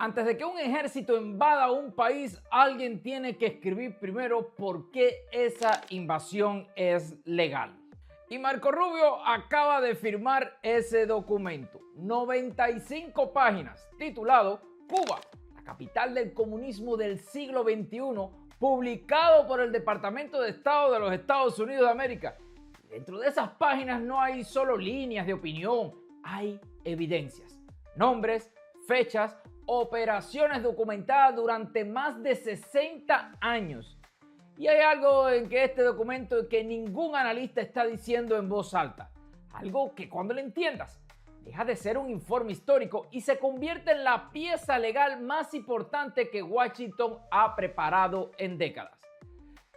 Antes de que un ejército invada un país, alguien tiene que escribir primero por qué esa invasión es legal. Y Marco Rubio acaba de firmar ese documento, 95 páginas, titulado Cuba, la capital del comunismo del siglo XXI, publicado por el Departamento de Estado de los Estados Unidos de América. Dentro de esas páginas no hay solo líneas de opinión, hay evidencias, nombres, fechas, operaciones documentadas durante más de 60 años. Y hay algo en que este documento que ningún analista está diciendo en voz alta. Algo que cuando lo entiendas, deja de ser un informe histórico y se convierte en la pieza legal más importante que Washington ha preparado en décadas.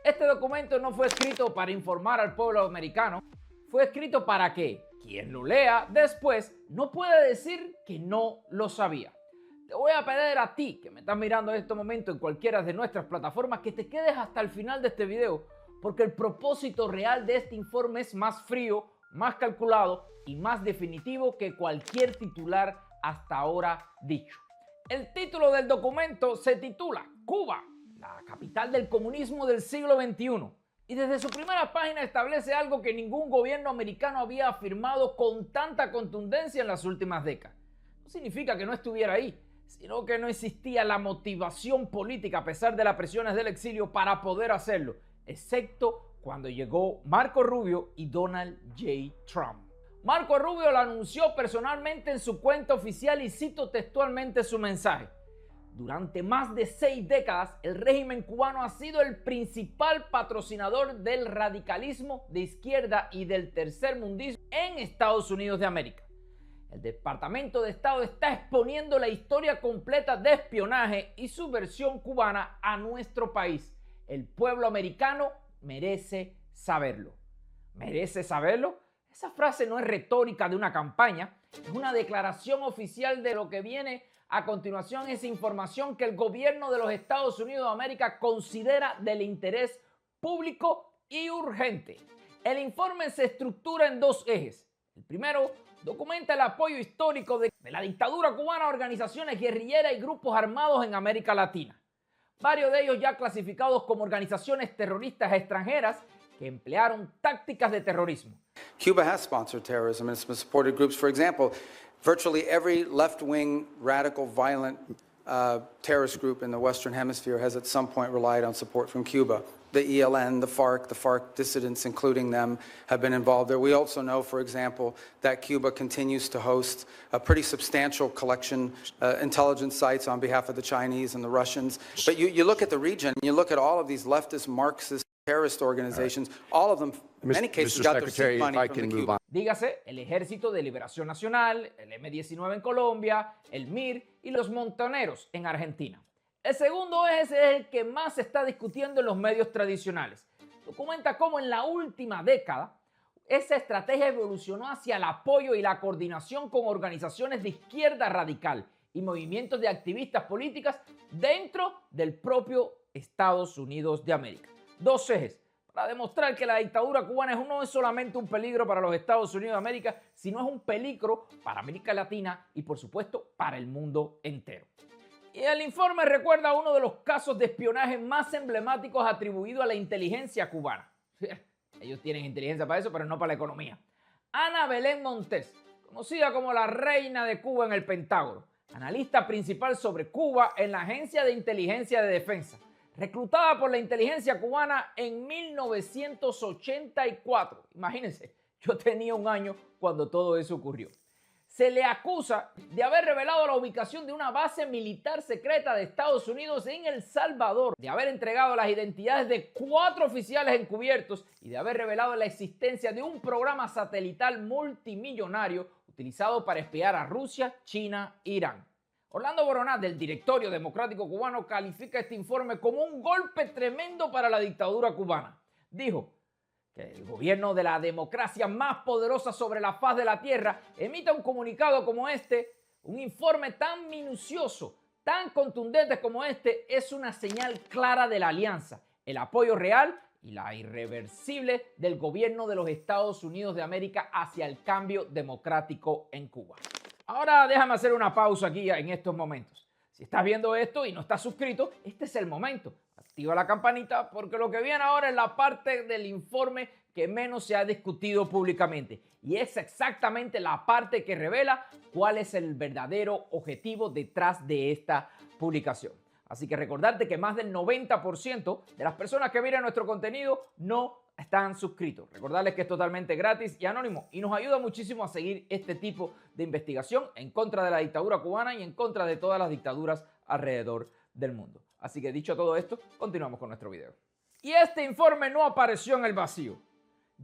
Este documento no fue escrito para informar al pueblo americano, fue escrito para que quien lo lea después no pueda decir que no lo sabía. Te voy a pedir a ti, que me estás mirando en este momento en cualquiera de nuestras plataformas, que te quedes hasta el final de este video, porque el propósito real de este informe es más frío, más calculado y más definitivo que cualquier titular hasta ahora dicho. El título del documento se titula Cuba, la capital del comunismo del siglo XXI. Y desde su primera página establece algo que ningún gobierno americano había afirmado con tanta contundencia en las últimas décadas. No significa que no estuviera ahí, sino que no existía la motivación política a pesar de las presiones del exilio para poder hacerlo, excepto cuando llegó Marco Rubio y Donald J. Trump. Marco Rubio lo anunció personalmente en su cuenta oficial y cito textualmente su mensaje. Durante más de 6 décadas, el régimen cubano ha sido el principal patrocinador del radicalismo de izquierda y del tercermundismo en Estados Unidos de América. El Departamento de Estado está exponiendo la historia completa de espionaje y subversión cubana a nuestro país. El pueblo americano merece saberlo. ¿Merece saberlo? Esa frase no es retórica de una campaña, es una declaración oficial de lo que viene a continuación, es información que el gobierno de los Estados Unidos de América considera del interés público y urgente. El informe se estructura en 2 ejes. El primero documenta el apoyo histórico de la dictadura cubana a organizaciones guerrilleras y grupos armados en América Latina. Varios de ellos ya clasificados como organizaciones terroristas extranjeras que emplearon tácticas de terrorismo. Cuba has sponsored terrorism and has supported groups. For example, virtually every left-wing, radical, violent terrorist group in the Western Hemisphere has at some point relied on support from Cuba. The ELN, the FARC dissidents, including them, have been involved there. We also know, for example, that Cuba continues to host a pretty substantial collection intelligence sites on behalf of the Chinese and the Russians. But you look at the region, you look at all of these leftist Marxist terrorist organizations, all of them, in many cases, got their seed money from the Cuban. Dígase, el Ejército de Liberación Nacional, el M-19 en Colombia, el MIR y los Montoneros en Argentina. El segundo eje es el que más se está discutiendo en los medios tradicionales. Documenta cómo en la última década esa estrategia evolucionó hacia el apoyo y la coordinación con organizaciones de izquierda radical y movimientos de activistas políticas dentro del propio Estados Unidos de América. 2 ejes para demostrar que la dictadura cubana no es solamente un peligro para los Estados Unidos de América, sino es un peligro para América Latina y, por supuesto, para el mundo entero. Y el informe recuerda uno de los casos de espionaje más emblemáticos atribuidos a la inteligencia cubana. Ellos tienen inteligencia para eso, pero no para la economía. Ana Belén Montes, conocida como la reina de Cuba en el Pentágono, analista principal sobre Cuba en la Agencia de Inteligencia de Defensa, reclutada por la inteligencia cubana en 1984. Imagínense, yo tenía 1 año cuando todo eso ocurrió. Se le acusa de haber revelado la ubicación de una base militar secreta de Estados Unidos en El Salvador, de haber entregado las identidades de 4 oficiales encubiertos y de haber revelado la existencia de un programa satelital multimillonario utilizado para espiar a Rusia, China e Irán. Orlando Boronat, del Directorio Democrático Cubano, califica este informe como un golpe tremendo para la dictadura cubana. Dijo que el gobierno de la democracia más poderosa sobre la faz de la tierra emita un comunicado como este, un informe tan minucioso, tan contundente como este, es una señal clara de la alianza, el apoyo real y la irreversible del gobierno de los Estados Unidos de América hacia el cambio democrático en Cuba. Ahora déjame hacer una pausa aquí en estos momentos. Si estás viendo esto y no estás suscrito, este es el momento. Activa la campanita porque lo que viene ahora es la parte del informe que menos se ha discutido públicamente. Y es exactamente la parte que revela cuál es el verdadero objetivo detrás de esta publicación. Así que recordarte que más del 90% de las personas que miran nuestro contenido no están suscritos. Recordarles que es totalmente gratis y anónimo y nos ayuda muchísimo a seguir este tipo de investigación en contra de la dictadura cubana y en contra de todas las dictaduras alrededor del mundo. Así que dicho todo esto, continuamos con nuestro video. Y este informe no apareció en el vacío.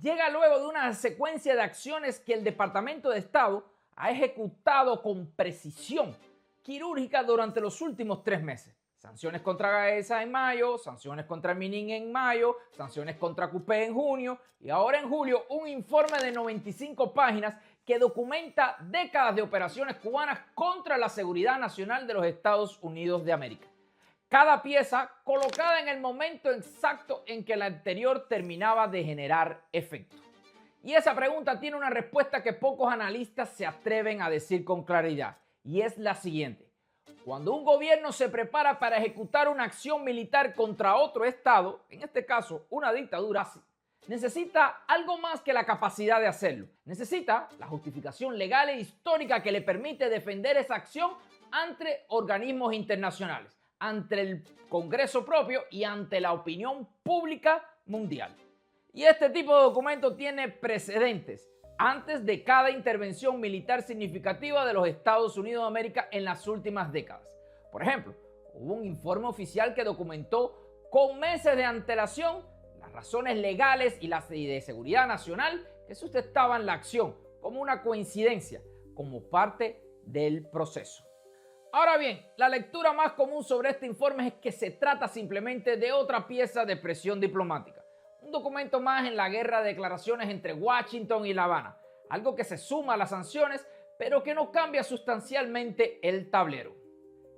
Llega luego de una secuencia de acciones que el Departamento de Estado ha ejecutado con precisión quirúrgica durante los últimos 3 meses. Sanciones contra Gaesa en mayo, sanciones contra Minin en mayo, sanciones contra Cupé en junio y ahora en julio un informe de 95 páginas que documenta décadas de operaciones cubanas contra la seguridad nacional de los Estados Unidos de América. Cada pieza colocada en el momento exacto en que la anterior terminaba de generar efecto. Y esa pregunta tiene una respuesta que pocos analistas se atreven a decir con claridad y es la siguiente. Cuando un gobierno se prepara para ejecutar una acción militar contra otro estado, en este caso una dictadura, necesita algo más que la capacidad de hacerlo. Necesita la justificación legal e histórica que le permite defender esa acción ante organismos internacionales, ante el Congreso propio y ante la opinión pública mundial. Y este tipo de documento tiene precedentes antes de cada intervención militar significativa de los Estados Unidos de América en las últimas décadas. Por ejemplo, hubo un informe oficial que documentó con meses de antelación las razones legales y las de seguridad nacional que sustentaban la acción como una coincidencia, como parte del proceso. Ahora bien, la lectura más común sobre este informe es que se trata simplemente de otra pieza de presión diplomática. Un documento más en la guerra de declaraciones entre Washington y La Habana, algo que se suma a las sanciones, pero que no cambia sustancialmente el tablero.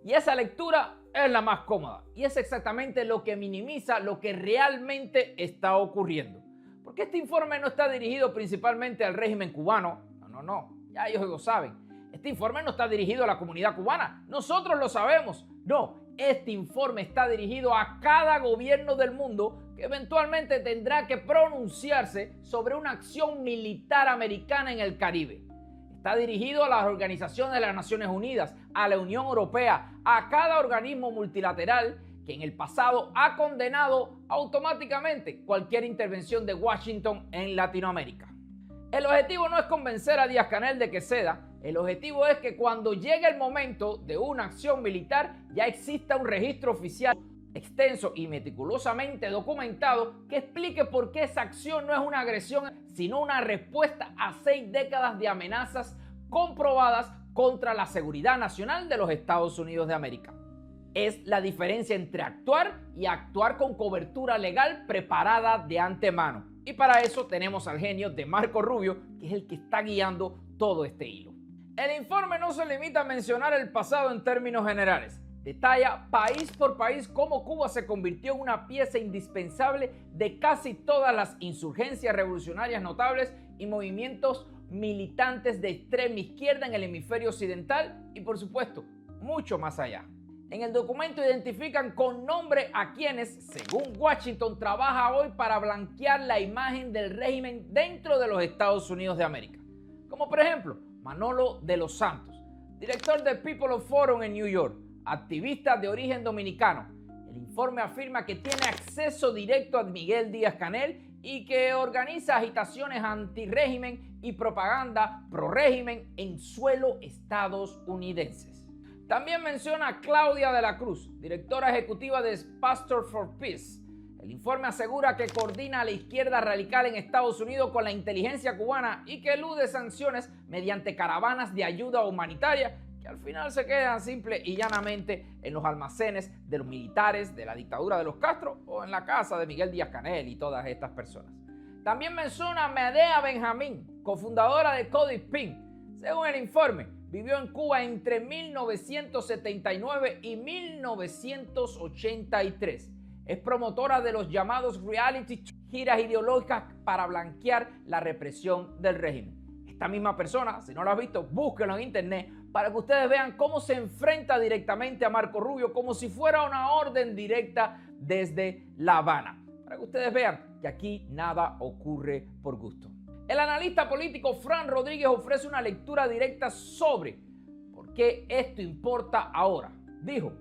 Y esa lectura es la más cómoda, y es exactamente lo que minimiza lo que realmente está ocurriendo. Porque este informe no está dirigido principalmente al régimen cubano, no, ya ellos lo saben. Este informe no está dirigido a la comunidad cubana, nosotros lo sabemos. No, este informe está dirigido a cada gobierno del mundo que eventualmente tendrá que pronunciarse sobre una acción militar americana en el Caribe. Está dirigido a las organizaciones de las Naciones Unidas, a la Unión Europea, a cada organismo multilateral que en el pasado ha condenado automáticamente cualquier intervención de Washington en Latinoamérica. El objetivo no es convencer a Díaz-Canel de que ceda. El objetivo es que cuando llegue el momento de una acción militar ya exista un registro oficial extenso y meticulosamente documentado que explique por qué esa acción no es una agresión, sino una respuesta a 6 décadas de amenazas comprobadas contra la seguridad nacional de los Estados Unidos de América. Es la diferencia entre actuar y actuar con cobertura legal preparada de antemano. Y para eso tenemos al genio de Marco Rubio, que es el que está guiando todo este hilo. El informe no se limita a mencionar el pasado en términos generales. Detalla país por país cómo Cuba se convirtió en una pieza indispensable de casi todas las insurgencias revolucionarias notables y movimientos militantes de extrema izquierda en el hemisferio occidental y, por supuesto, mucho más allá. En el documento identifican con nombre a quienes, según Washington, trabaja hoy para blanquear la imagen del régimen dentro de los Estados Unidos de América. Como por ejemplo, Manolo de los Santos, director de People of Forum en New York, activista de origen dominicano. El informe afirma que tiene acceso directo a Miguel Díaz-Canel y que organiza agitaciones anti-régimen y propaganda pro-régimen en suelo estadounidenses. También menciona a Claudia de la Cruz, directora ejecutiva de Pastor for Peace. El informe asegura que coordina a la izquierda radical en Estados Unidos con la inteligencia cubana y que elude sanciones mediante caravanas de ayuda humanitaria que al final se quedan simple y llanamente en los almacenes de los militares de la dictadura de los Castro o en la casa de Miguel Díaz-Canel y todas estas personas. También menciona a Medea Benjamín, cofundadora de Códice PIN. Según el informe, vivió en Cuba entre 1979 y 1983. Es promotora de los llamados reality giras ideológicas para blanquear la represión del régimen. Esta misma persona, si no lo has visto, búsquelo en internet, para que ustedes vean cómo se enfrenta directamente a Marco Rubio como si fuera una orden directa desde La Habana. Para que ustedes vean que aquí nada ocurre por gusto. El analista político Fran Rodríguez ofrece una lectura directa sobre por qué esto importa ahora. Dijo,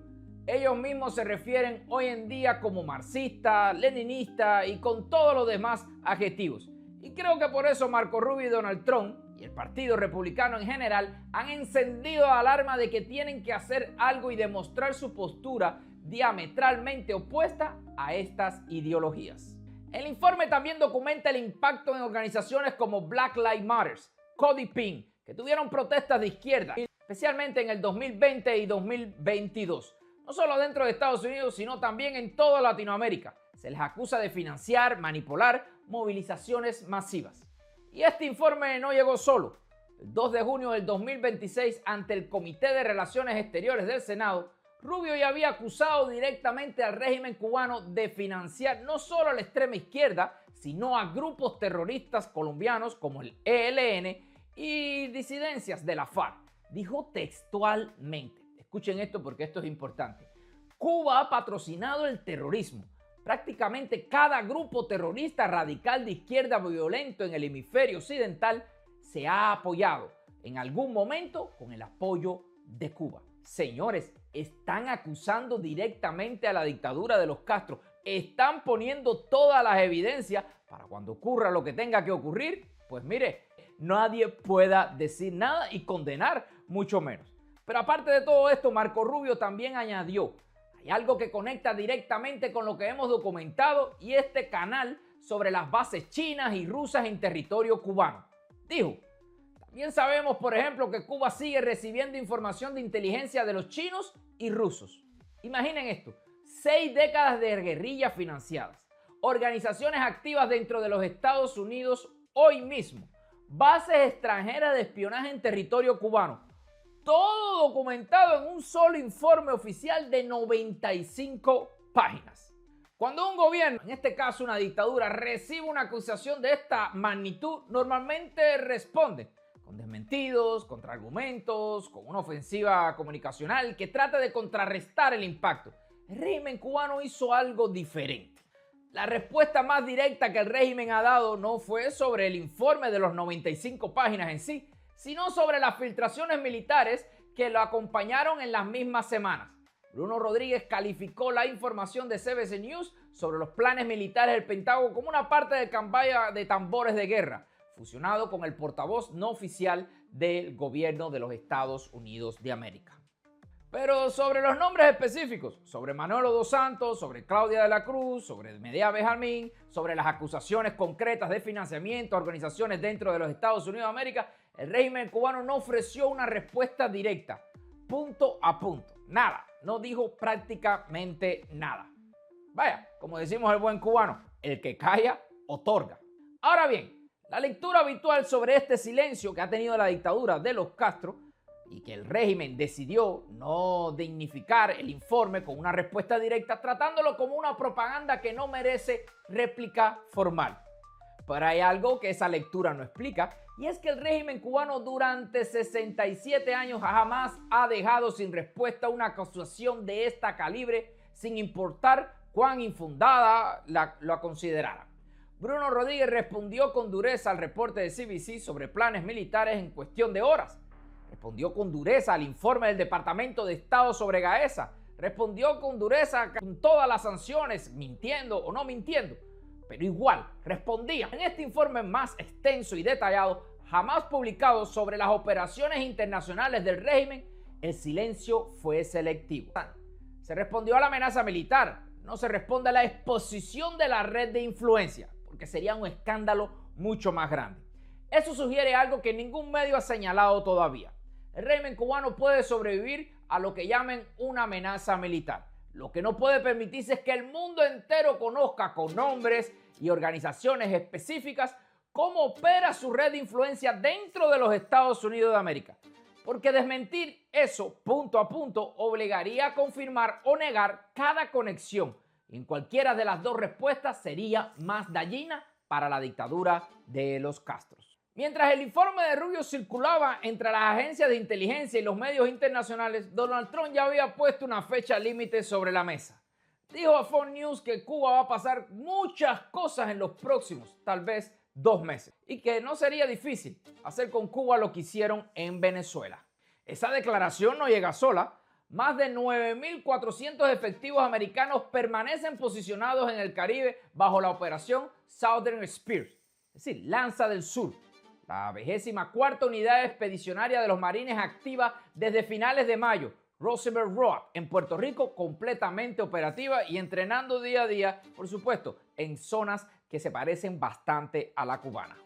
ellos mismos se refieren hoy en día como marxista, leninista y con todos los demás adjetivos. Y creo que por eso Marco Rubio y Donald Trump y el Partido Republicano en general han encendido la alarma de que tienen que hacer algo y demostrar su postura diametralmente opuesta a estas ideologías. El informe también documenta el impacto en organizaciones como Black Lives Matter, Cody Pink, que tuvieron protestas de izquierda, especialmente en el 2020 y 2022. No solo dentro de Estados Unidos, sino también en toda Latinoamérica. Se les acusa de financiar, manipular movilizaciones masivas. Y este informe no llegó solo. El 2 de junio del 2026, ante el Comité de Relaciones Exteriores del Senado, Rubio ya había acusado directamente al régimen cubano de financiar no solo a la extrema izquierda, sino a grupos terroristas colombianos como el ELN y disidencias de la FARC. Dijo textualmente, escuchen esto porque esto es importante, Cuba ha patrocinado el terrorismo. Prácticamente cada grupo terrorista radical de izquierda violento en el hemisferio occidental se ha apoyado en algún momento con el apoyo de Cuba. Señores, están acusando directamente a la dictadura de los Castro. Están poniendo todas las evidencias para cuando ocurra lo que tenga que ocurrir, pues mire, nadie pueda decir nada y condenar mucho menos. Pero aparte de todo esto, Marco Rubio también añadió, hay algo que conecta directamente con lo que hemos documentado y este canal sobre las bases chinas y rusas en territorio cubano. Dijo, bien sabemos, por ejemplo, que Cuba sigue recibiendo información de inteligencia de los chinos y rusos. Imaginen esto, 6 décadas de guerrillas financiadas, organizaciones activas dentro de los Estados Unidos hoy mismo, bases extranjeras de espionaje en territorio cubano, todo documentado en un solo informe oficial de 95 páginas. Cuando un gobierno, en este caso una dictadura, recibe una acusación de esta magnitud, normalmente responde con desmentidos, contraargumentos, con una ofensiva comunicacional que trata de contrarrestar el impacto. El régimen cubano hizo algo diferente. La respuesta más directa que el régimen ha dado no fue sobre el informe de los 95 páginas en sí, sino sobre las filtraciones militares que lo acompañaron en las mismas semanas. Bruno Rodríguez calificó la información de CBC News sobre los planes militares del Pentágono como una parte de campaña de tambores de guerra, fusionado con el portavoz no oficial del gobierno de los Estados Unidos de América. Pero sobre los nombres específicos, sobre Manolo dos Santos, sobre Claudia de la Cruz, sobre Medea Benjamín, sobre las acusaciones concretas de financiamiento a organizaciones dentro de los Estados Unidos de América, el régimen cubano no ofreció una respuesta directa, punto a punto, nada, no dijo prácticamente nada. Vaya, como decimos el buen cubano, el que calla, otorga. Ahora bien, la lectura habitual sobre este silencio que ha tenido la dictadura de los Castro y que el régimen decidió no dignificar el informe con una respuesta directa, tratándolo como una propaganda que no merece réplica formal. Pero hay algo que esa lectura no explica, y es que el régimen cubano durante 67 años jamás ha dejado sin respuesta una acusación de esta calibre, sin importar cuán infundada la considerara. Bruno Rodríguez respondió con dureza al reporte de CBC sobre planes militares en cuestión de horas. Respondió con dureza al informe del Departamento de Estado sobre Gaesa. Respondió con dureza con todas las sanciones, mintiendo o no mintiendo. Pero igual, respondía. En este informe más extenso y detallado, jamás publicado sobre las operaciones internacionales del régimen, el silencio fue selectivo. Se respondió a la amenaza militar, no se responde a la exposición de la red de influencia, porque sería un escándalo mucho más grande. Eso sugiere algo que ningún medio ha señalado todavía. El régimen cubano puede sobrevivir a lo que llamen una amenaza militar. Lo que no puede permitirse es que el mundo entero conozca con nombres y organizaciones específicas cómo opera su red de influencia dentro de los Estados Unidos de América. Porque desmentir eso punto a punto obligaría a confirmar o negar cada conexión. En cualquiera de las dos respuestas sería más dañina para la dictadura de los Castros. Mientras el informe de Rubio circulaba entre las agencias de inteligencia y los medios internacionales, Donald Trump ya había puesto una fecha límite sobre la mesa. Dijo a Fox News que Cuba va a pasar muchas cosas en los próximos, tal vez 2 meses, y que no sería difícil hacer con Cuba lo que hicieron en Venezuela. Esa declaración no llega sola. Más de 9.400 efectivos americanos permanecen posicionados en el Caribe bajo la operación Southern Spear, es decir, Lanza del Sur, la 24ª unidad expedicionaria de los marines activa desde finales de mayo. Roosevelt Road en Puerto Rico, completamente operativa y entrenando día a día, por supuesto, en zonas que se parecen bastante a la cubana.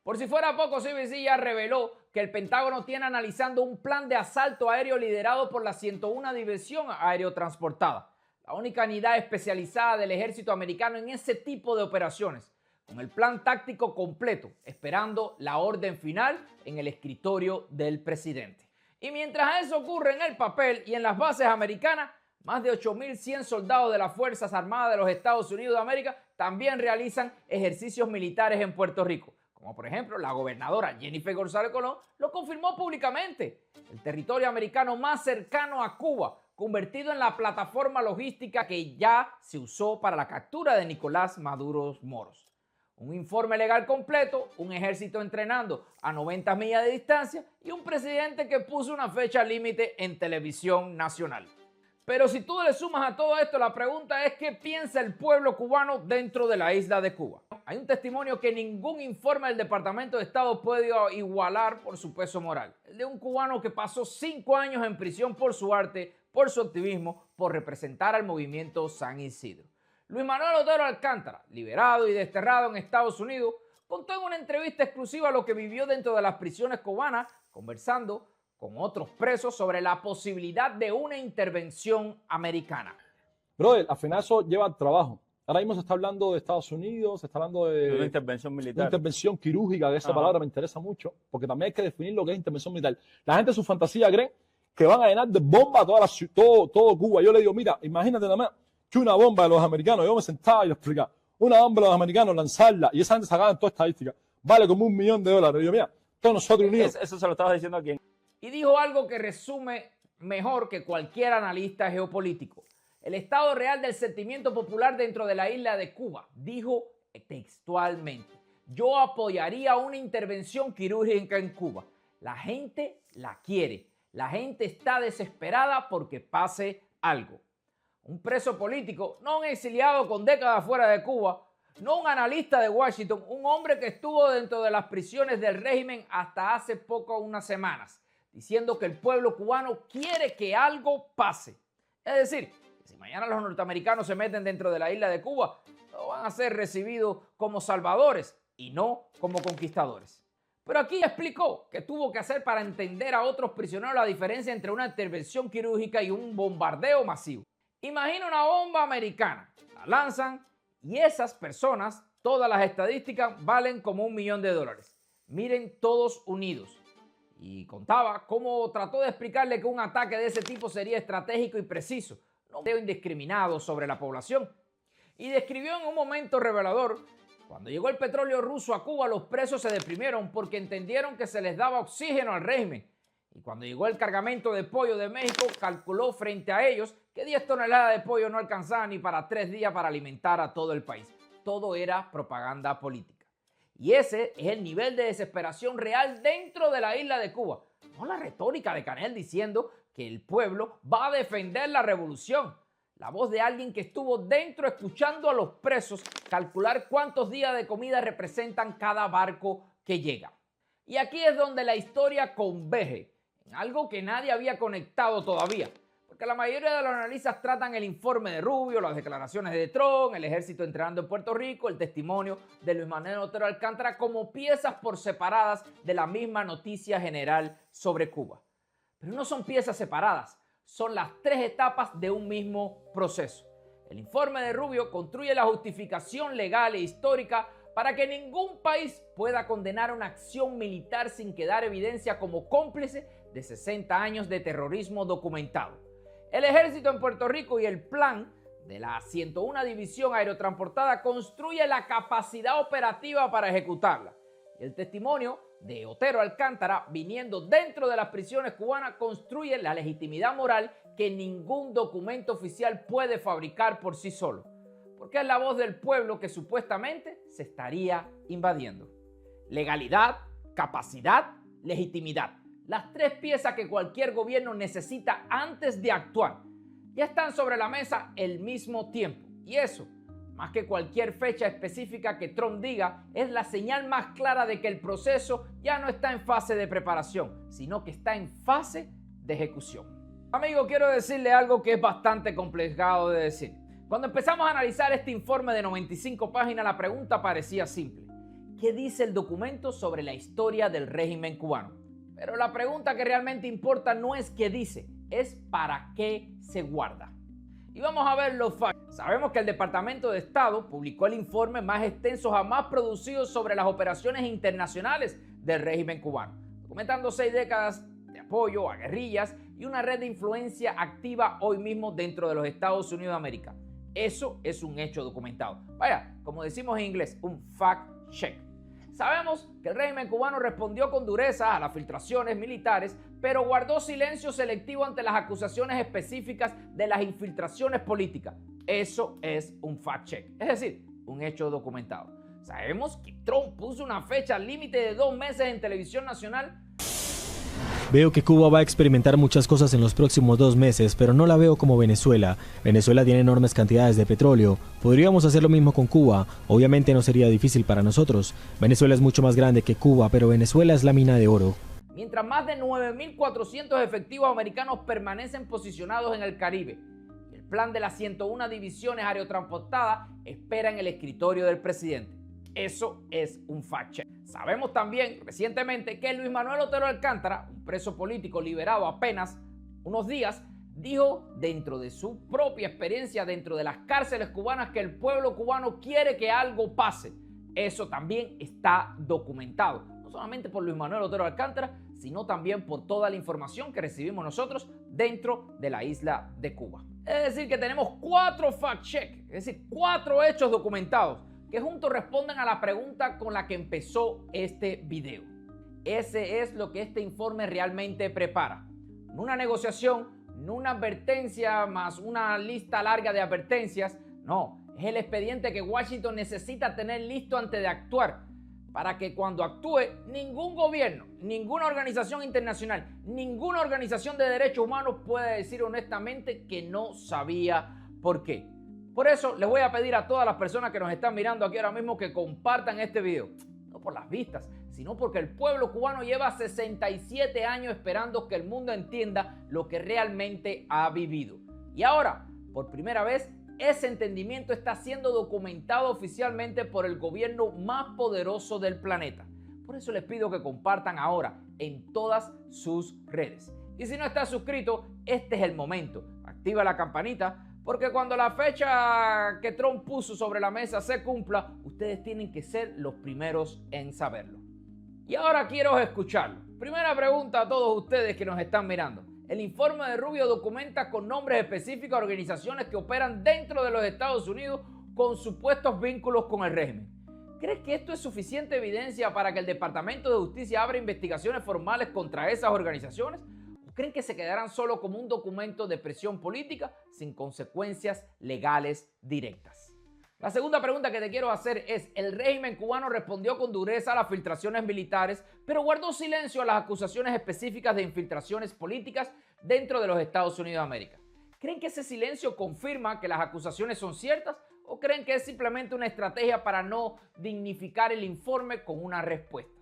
Por si fuera poco, CBC ya reveló que el Pentágono tiene analizando un plan de asalto aéreo liderado por la 101 División Aerotransportada, la única unidad especializada del ejército americano en ese tipo de operaciones, con el plan táctico completo, esperando la orden final en el escritorio del presidente. Y mientras eso ocurre en el papel y en las bases americanas, más de 8.100 soldados de las Fuerzas Armadas de los Estados Unidos de América también realizan ejercicios militares en Puerto Rico, como por ejemplo la gobernadora Jennifer González Colón lo confirmó públicamente. El territorio americano más cercano a Cuba, convertido en la plataforma logística que ya se usó para la captura de Nicolás Maduro Moros. Un informe legal completo, un ejército entrenando a 90 millas de distancia y un presidente que puso una fecha límite en televisión nacional. Pero si tú le sumas a todo esto, la pregunta es ¿qué piensa el pueblo cubano dentro de la isla de Cuba? Hay un testimonio que ningún informe del Departamento de Estado puede igualar por su peso moral. El de un cubano que pasó 5 años en prisión por su arte, por su activismo, por representar al movimiento San Isidro. Luis Manuel Otero Alcántara, liberado y desterrado en Estados Unidos, contó en una entrevista exclusiva lo que vivió dentro de las prisiones cubanas, conversando con otros presos sobre la posibilidad de una intervención americana. Brother, al final eso lleva trabajo. Ahora mismo se está hablando de Estados Unidos, se está hablando de una intervención militar. Una intervención quirúrgica, que esa palabra me interesa mucho, porque también hay que definir lo que es intervención militar. La gente en su fantasía cree que van a llenar de bomba todo Cuba. Yo le digo, mira, imagínate nada más que una bomba de los americanos, yo me sentaba y lo explicaba, una bomba de los americanos, lanzarla, y esa gente sacaba en toda estadística, vale como $1 millón. Y yo, mira, todos nosotros unidos. Eso se lo estabas diciendo aquí. Y dijo algo que resume mejor que cualquier analista geopolítico. El estado real del sentimiento popular dentro de la isla de Cuba, dijo textualmente, yo apoyaría una intervención quirúrgica en Cuba. La gente la quiere, la gente está desesperada porque pase algo. Un preso político, no un exiliado con décadas fuera de Cuba, no un analista de Washington, un hombre que estuvo dentro de las prisiones del régimen hasta hace poco, unas semanas, diciendo que el pueblo cubano quiere que algo pase. Es decir, que si mañana los norteamericanos se meten dentro de la isla de Cuba, no van a ser recibidos como salvadores y no como conquistadores. Pero aquí explicó que tuvo que hacer para entender a otros prisioneros la diferencia entre una intervención quirúrgica y un bombardeo masivo. Imagina una bomba americana, la lanzan y esas personas, todas las estadísticas, valen como $1 millón. Miren, todos unidos. Y contaba cómo trató de explicarle que un ataque de ese tipo sería estratégico y preciso, no un bombardeo indiscriminado sobre la población. Y describió en un momento revelador, cuando llegó el petróleo ruso a Cuba, los presos se deprimieron porque entendieron que se les daba oxígeno al régimen. Y cuando llegó el cargamento de pollo de México, calculó frente a ellos que 10 toneladas de pollo no alcanzaban ni para 3 días para alimentar a todo el país. Todo era propaganda política. Y ese es el nivel de desesperación real dentro de la isla de Cuba. No la retórica de Canel diciendo que el pueblo va a defender la revolución. La voz de alguien que estuvo dentro escuchando a los presos calcular cuántos días de comida representan cada barco que llega. Y aquí es donde la historia converge en algo que nadie había conectado todavía. Porque la mayoría de los analistas tratan el informe de Rubio, las declaraciones de Trump, el ejército entrenando en Puerto Rico, el testimonio de Luis Manuel Otero Alcántara como piezas por separadas de la misma noticia general sobre Cuba. Pero no son piezas separadas, son las 3 etapas de un mismo proceso. El informe de Rubio construye la justificación legal e histórica para que ningún país pueda condenar una acción militar sin quedar evidencia como cómplice de 60 años de terrorismo documentado. El ejército en Puerto Rico y el plan de la 101 División Aerotransportada construye la capacidad operativa para ejecutarla. Y el testimonio de Otero Alcántara, viniendo dentro de las prisiones cubanas, construye la legitimidad moral que ningún documento oficial puede fabricar por sí solo, porque es la voz del pueblo que supuestamente se estaría invadiendo. Legalidad, capacidad, legitimidad. Las tres piezas que cualquier gobierno necesita antes de actuar ya están sobre la mesa al mismo tiempo. Y eso, más que cualquier fecha específica que Trump diga, es la señal más clara de que el proceso ya no está en fase de preparación, sino que está en fase de ejecución. Amigo, quiero decirle algo que es bastante complicado de decir. Cuando empezamos a analizar este informe de 95 páginas, la pregunta parecía simple. ¿Qué dice el documento sobre la historia del régimen cubano? Pero la pregunta que realmente importa no es qué dice, es para qué se guarda. Y vamos a ver los factos. Sabemos que el Departamento de Estado publicó el informe más extenso jamás producido sobre las operaciones internacionales del régimen cubano, documentando 6 décadas de apoyo a guerrillas y una red de influencia activa hoy mismo dentro de los Estados Unidos de América. Eso es un hecho documentado. Vaya, como decimos en inglés, un fact check. Sabemos que el régimen cubano respondió con dureza a las filtraciones militares, pero guardó silencio selectivo ante las acusaciones específicas de las infiltraciones políticas. Eso es un fact check, es decir, un hecho documentado. Sabemos que Trump puso una fecha límite de 2 meses en televisión nacional. Veo que Cuba va a experimentar muchas cosas en los próximos 2 meses, pero no la veo como Venezuela. Venezuela tiene enormes cantidades de petróleo. Podríamos hacer lo mismo con Cuba. Obviamente no sería difícil para nosotros. Venezuela es mucho más grande que Cuba, pero Venezuela es la mina de oro. Mientras más de 9.400 efectivos americanos permanecen posicionados en el Caribe, el plan de las 101 divisiones aerotransportadas espera en el escritorio del presidente. Eso es un fact check. Sabemos también recientemente que Luis Manuel Otero Alcántara, un preso político liberado apenas unos días, dijo dentro de su propia experiencia dentro de las cárceles cubanas que el pueblo cubano quiere que algo pase. Eso también está documentado, no solamente por Luis Manuel Otero Alcántara, sino también por toda la información que recibimos nosotros dentro de la isla de Cuba. Es decir, que tenemos 4 fact check, es decir, 4 hechos documentados que juntos responden a la pregunta con la que empezó este video. Ese es lo que este informe realmente prepara. No una negociación, no una advertencia más una lista larga de advertencias. No, es el expediente que Washington necesita tener listo antes de actuar, para que cuando actúe ningún gobierno, ninguna organización internacional, ninguna organización de derechos humanos pueda decir honestamente que no sabía por qué. Por eso les voy a pedir a todas las personas que nos están mirando aquí ahora mismo que compartan este video. No por las vistas, sino porque el pueblo cubano lleva 67 años esperando que el mundo entienda lo que realmente ha vivido. Y ahora, por primera vez, ese entendimiento está siendo documentado oficialmente por el gobierno más poderoso del planeta. Por eso les pido que compartan ahora en todas sus redes. Y si no estás suscrito, este es el momento. Activa la campanita, porque cuando la fecha que Trump puso sobre la mesa se cumpla, ustedes tienen que ser los primeros en saberlo. Y ahora quiero escucharlo. Primera pregunta a todos ustedes que nos están mirando. El informe de Rubio documenta con nombres específicos a organizaciones que operan dentro de los Estados Unidos con supuestos vínculos con el régimen. ¿Crees que esto es suficiente evidencia para que el Departamento de Justicia abra investigaciones formales contra esas organizaciones? ¿O creen que se quedarán solo como un documento de presión política sin consecuencias legales directas? La segunda pregunta que te quiero hacer es, el régimen cubano respondió con dureza a las filtraciones militares, pero guardó silencio a las acusaciones específicas de infiltraciones políticas dentro de los Estados Unidos de América. ¿Creen que ese silencio confirma que las acusaciones son ciertas o creen que es simplemente una estrategia para no dignificar el informe con una respuesta?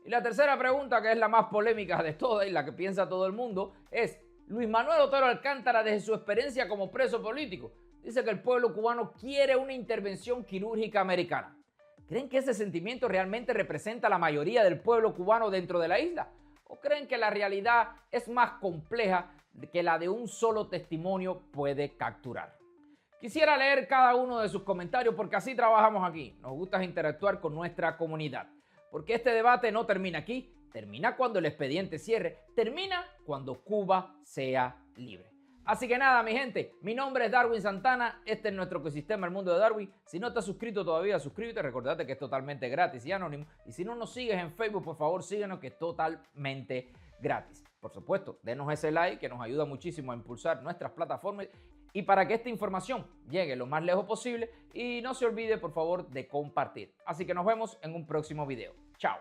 Y la tercera pregunta, que es la más polémica de todas y la que piensa todo el mundo, es, Luis Manuel Otero Alcántara, desde su experiencia como preso político, dice que el pueblo cubano quiere una intervención quirúrgica americana. ¿Creen que ese sentimiento realmente representa a la mayoría del pueblo cubano dentro de la isla? ¿O creen que la realidad es más compleja que la de un solo testimonio puede capturar? Quisiera leer cada uno de sus comentarios porque así trabajamos aquí. Nos gusta interactuar con nuestra comunidad. Porque este debate no termina aquí, termina cuando el expediente cierre, termina cuando Cuba sea libre. Así que nada, mi gente, mi nombre es Darwin Santana, este es nuestro ecosistema, el mundo de Darwin. Si no estás suscrito todavía, suscríbete, recordate que es totalmente gratis y anónimo. Y si no nos sigues en Facebook, por favor síguenos, que es totalmente gratis. Por supuesto, denos ese like que nos ayuda muchísimo a impulsar nuestras plataformas y para que esta información llegue lo más lejos posible. Y no se olvide, por favor, de compartir. Así que nos vemos en un próximo video. Chao.